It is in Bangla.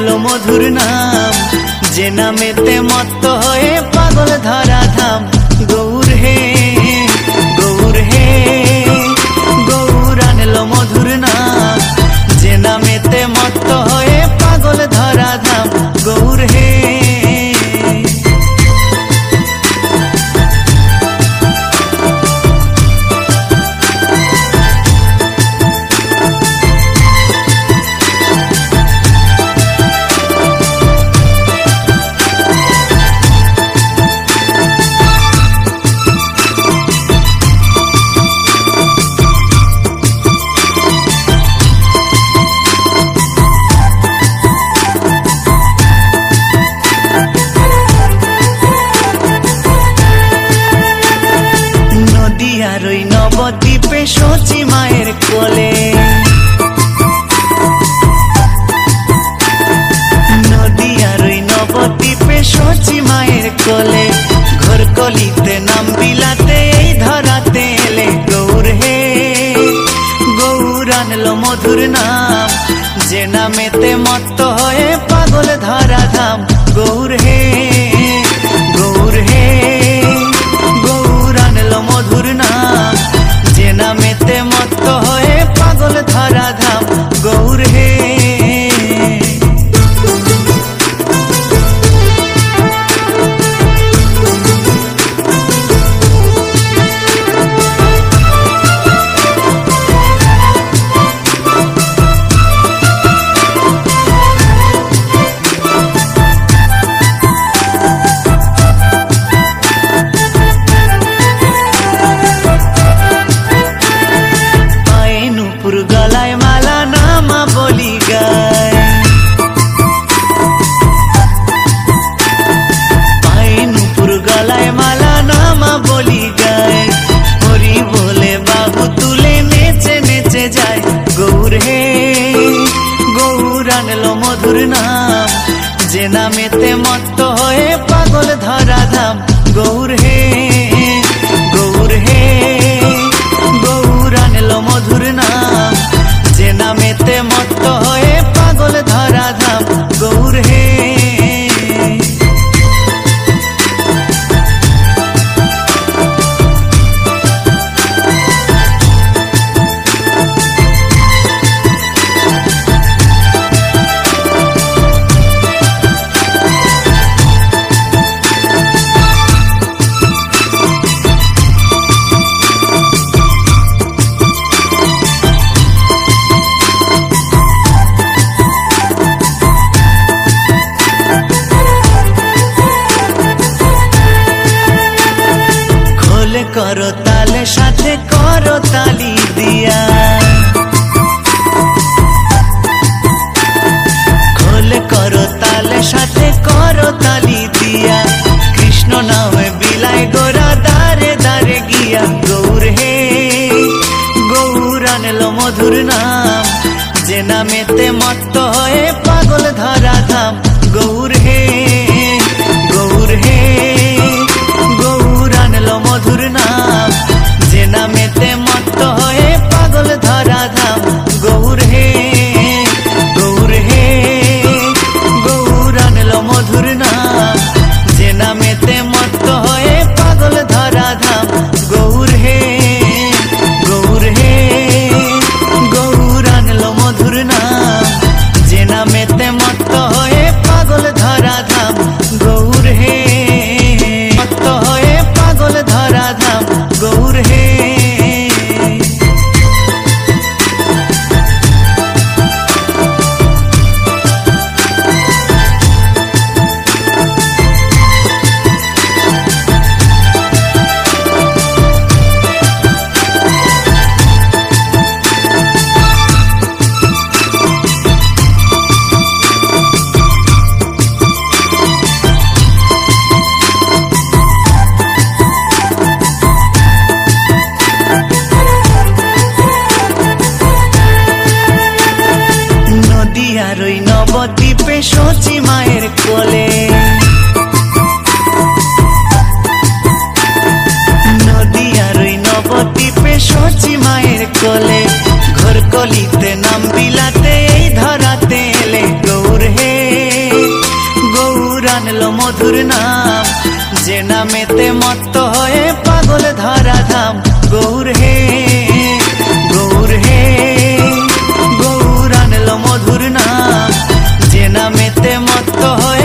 আনলো মধুর নাম, যে নামেতে মত্ত হয়ে পাগল ধরা ধাম। গৌর হে গৌর হে গৌর আনলো মধুর নাম, যে নামেতে মত্ত হয়ে পাগল ধরা ধাম। গৌর হে নদিয়ার ওই নবদ্বীপে শচী মায়ের কোলে, নদিয়ার ওই নবদ্বীপে শচী মায়ের কোলে, ঘোর কলিতে নাম বিলাতে এই ধরাতে এলে। গৌর হে গৌর আনলো মধুর নাম, যে নামেতে মত্ত হয়ে পাগল ধরা ধাম। গৌর হে গৌর হে গৌর আনলো মধুর নাম, যে নামেতে মত্ত হয়ে পাগল ধরা ধাম। গৌর হে গলায় মালা নামা বলি গায়, পায়ে নুপুর গলায় মালা নামা বলি গায়, হরি বলে বাহু তুলে নেচে নেচে যায়। গৌর হে গৌর আনলো মধুর নাম, যে নামেতে মত্ত হয়ে পাগল ধরা ধাম। গৌর হে গৌর হে গৌর আনলো মধুর নাম, যে নামেতে মত্ত হয়ে পাগল ধরা ধাম। গৌর হে করো তালে সাথে করো তালি দিয়া, খোলে করো তালে সাথে করো তালি দিয়া, কৃষ্ণ নামে বিলাই গোরা দারে দারে গিয়া। গৌর হে গৌর আনলো মধুর নাম, যে নামেতে মত্ত হয়ে পাগল ধরা ধাম। গৌর হে গৌর হে গৌর আনলো মধুর নাম, যে নামেতে মত্ত হয়ে পাগল ধরা ধাম। গৌর হে গৌর হে গৌর আনলো মধুর নাম, যে নামেতে মত্ত হয়ে পাগল ধরা ধাম। গৌর হে গৌর হে গৌর আনলো মধুর নাম, যে নামেতে মত্ত হয়ে পাগল ধরা ধাম। গৌর হে মত্ত হয়ে পাগল ধরা ধাম। গৌর হে নদিয়ার ওই নবদ্বীপে শচী মায়ের কোলে, নদিয়ার ওই নবদ্বীপে শচী মায়ের কোলে, ঘোর কলিতে নাম বিলাতে এই ধরাতে এলে। গৌর হে নামেতে মত্ত হয়ে পাগল ধরা ধাম। গৌর হে গৌর হে গৌর আনলো মধুর নাম, যে নামেতে মত্ত হয়ে